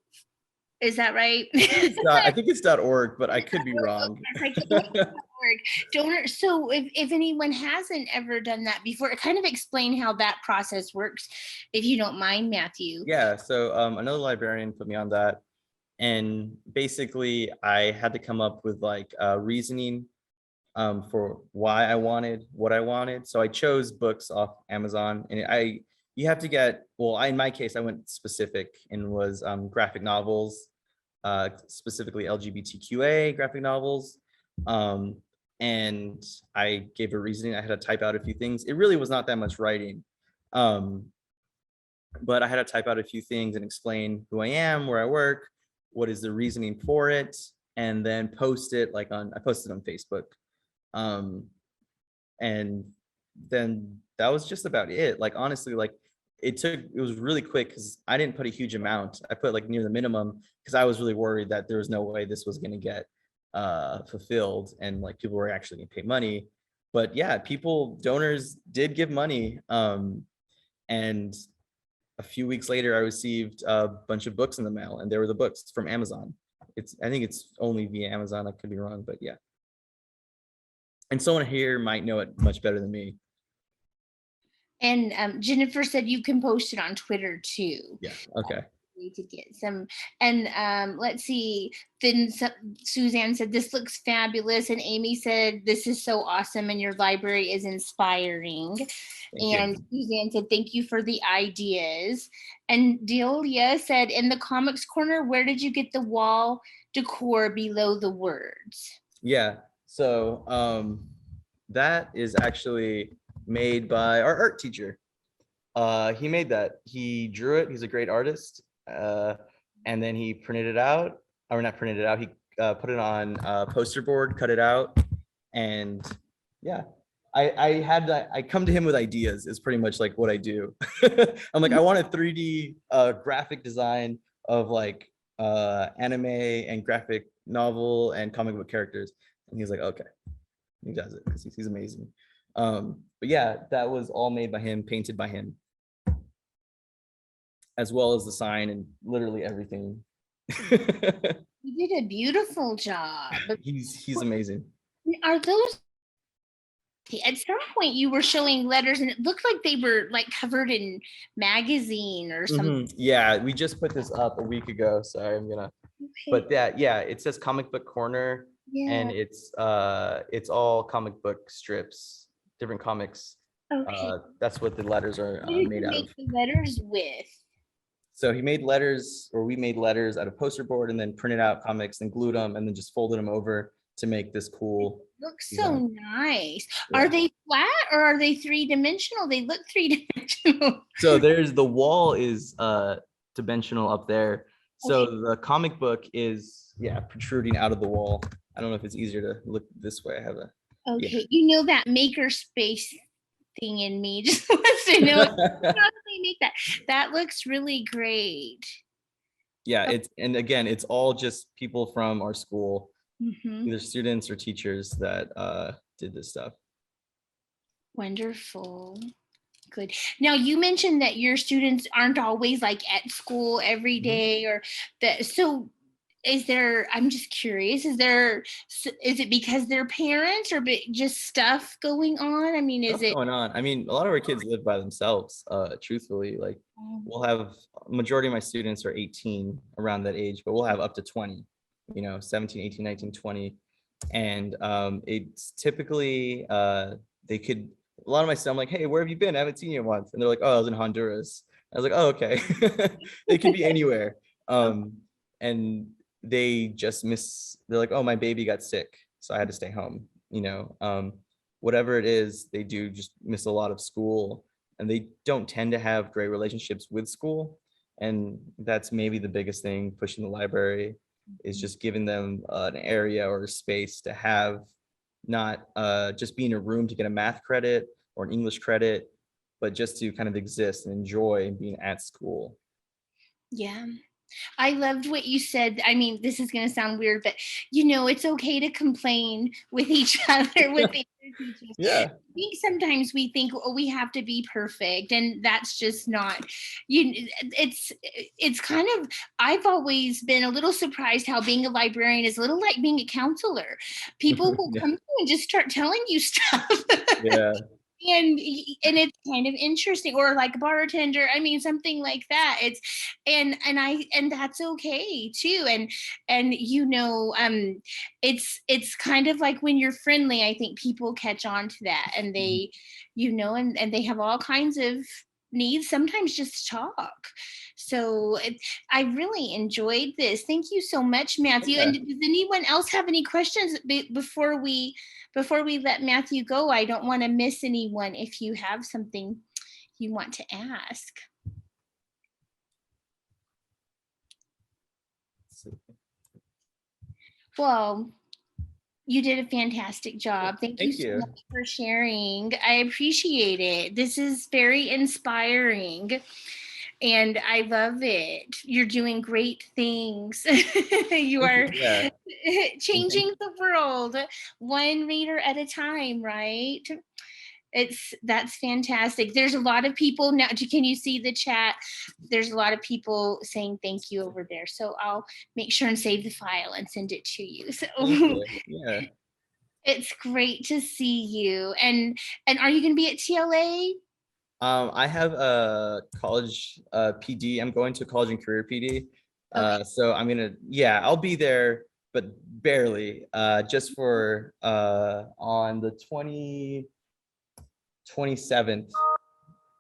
is that right? I think it's .org, but I could be wrong. Donor. So if anyone hasn't ever done that before, kind of explain how that process works, if you don't mind, Matthew. Yeah. So another librarian put me on that, and basically I had to come up with like reasoning for why I wanted what I wanted. So I chose books off Amazon, and you have to get, well, in my case, I went specific and was graphic novels, specifically LGBTQA graphic novels. And I gave a reasoning. I had to type out a few things. It really was not that much writing. But I had to type out a few things and explain who I am, where I work, what is the reasoning for it, and then post it I posted on Facebook. And then that was just about it. Like, honestly, like it was really quick because I didn't put a huge amount. I put like near the minimum because I was really worried that there was no way this was going to get fulfilled and like people were actually going to pay money. But yeah, donors did give money. And a few weeks later, I received a bunch of books in the mail, and there were the books from Amazon. I think it's only via Amazon. I could be wrong, but yeah. And someone here might know it much better than me. And Jennifer said you can post it on Twitter too. Yeah. Okay. To get some, and let's see. Then Suzanne said this looks fabulous, and Amy said this is so awesome, and your library is inspiring. And Suzanne said thank you for the ideas. And Delia said in the comics corner, where did you get the wall decor below the words? Yeah. So that is actually made by our art teacher. He made that. He drew it. He's a great artist. And then he printed it out, or not printed it out. He put it on a poster board, cut it out, and yeah. I come to him with ideas is pretty much like what I do. I'm like, I want a 3D graphic design of like anime and graphic novel and comic book characters. And he's like, okay, he does it because he's amazing. But yeah, that was all made by him, painted by him, as well as the sign and literally everything. You did a beautiful job. He's amazing. Are those, at some point you were showing letters and it looked like they were like covered in magazine or something. Mm-hmm. Yeah, we just put this up a week ago. Sorry, I'm gonna. Okay. But yeah, it says Comic Book Corner, and it's all comic book strips, different comics. Okay. That's what the letters are made out of. The letters with. So he made letters, or we made letters out of poster board, and then printed out comics and glued them, and then just folded them over to make this cool. Looks so nice. Yeah. Are they flat or are they 3-dimensional? They look 3-dimensional. So the wall is dimensional up there. So the comic book is protruding out of the wall. I don't know if it's easier to look this way. I have a that maker space thing in me just wants to know how they make that. That looks really great. Yeah, it's all just people from our school, either students or teachers that did this stuff. Wonderful. Good. Now you mentioned that your students aren't always like at school every day or that. So is there, I'm just curious, is it because they're parents or just stuff going on? I mean, is Stuff it? going on. I mean, a lot of our kids live by themselves, truthfully. Like we'll have majority of my students are 18 around that age, but we'll have up to 20, 17, 18, 19, 20. And it's typically they could a lot of my stuff, I'm like, hey, where have you been? I haven't seen you in once. And they're like, oh, I was in Honduras. I was like, oh, okay. They could be anywhere. And they just they're like, oh, my baby got sick, so I had to stay home. Whatever it is, they do just miss a lot of school, and they don't tend to have great relationships with school. And that's maybe the biggest thing pushing the library is just giving them an area or a space to have, not just be in a room to get a math credit or an English credit, but just to kind of exist and enjoy being at school. Yeah. I loved what you said. I mean, this is going to sound weird, but it's okay to complain with each other, with the other teachers. Yeah. I think sometimes we think, oh, we have to be perfect, and that's just not. It's kind of. I've always been a little surprised how being a librarian is a little like being a counselor. People will Yeah. come to you and just start telling you stuff. Yeah. And it's kind of interesting, or like bartender, I mean, something like that. It's and that's okay too. And it's kind of like when you're friendly, I think people catch on to that, and they and they have all kinds of needs, sometimes just talk. So I really enjoyed this. Thank you so much, Matthew. Yeah. And does anyone else have any questions before we let Matthew go? I don't want to miss anyone if you have something you want to ask. Well, you did a fantastic job. Thank you so much for sharing. I appreciate it. This is very inspiring, and I love it. You're doing great things. You are changing the world one reader at a time, right? That's fantastic. There's a lot of people now. Can you see the chat? There's a lot of people saying thank you over there. So I'll make sure and save the file and send it to you. So yeah. It's great to see you. And are you going to be at TLA? I have a college PD. I'm going to a college and career PD. So I'm I'll be there, but barely. Just for on the 27th,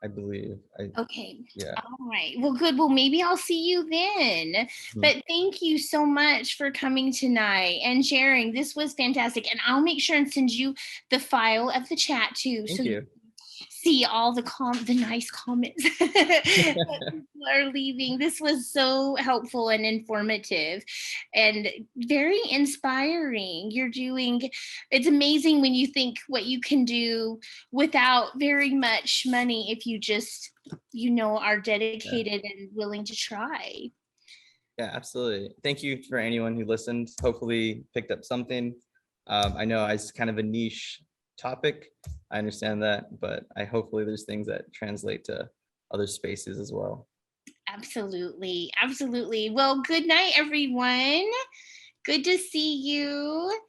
I believe. Okay. Yeah. All right. Well, good. Well, maybe I'll see you then. But thank you so much for coming tonight and sharing. This was fantastic. And I'll make sure and send you the file of the chat too. Thank so you. See all the nice comments that people are leaving. This was so helpful and informative and very inspiring. It's amazing when you think what you can do without very much money if you just, are dedicated and willing to try. Yeah, absolutely. Thank you for anyone who listened. Hopefully picked up something. I know it's kind of a niche topic. I understand that, but hopefully there's things that translate to other spaces as well. Absolutely. Absolutely. Well, good night, everyone. Good to see you.